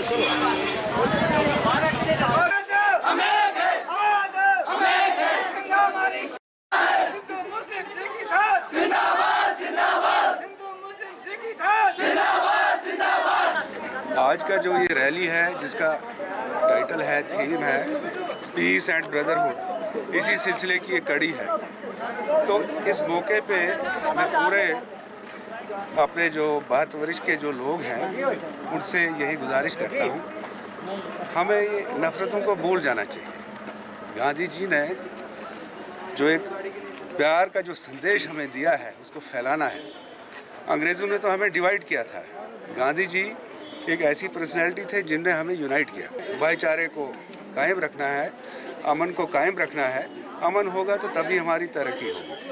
आज का जो ये रैली है, जिसका टाइटल है, थीम है पीस एंड ब्रदरहुड, इसी सिलसिले की एक कड़ी है। तो इस मौके पे मैं पूरे अपने जो भारतवर्ष के जो लोग हैं उनसे यही गुजारिश करता हूँ, हमें ये नफ़रतों को भूल जाना चाहिए। गांधी जी ने जो एक प्यार का जो संदेश हमें दिया है उसको फैलाना है। अंग्रेज़ों ने तो हमें डिवाइड किया था, गांधी जी एक ऐसी पर्सनैलिटी थे जिनने हमें यूनाइट किया। भाईचारे को कायम रखना है, अमन को कायम रखना है। अमन होगा तो तभी हमारी तरक्की होगी।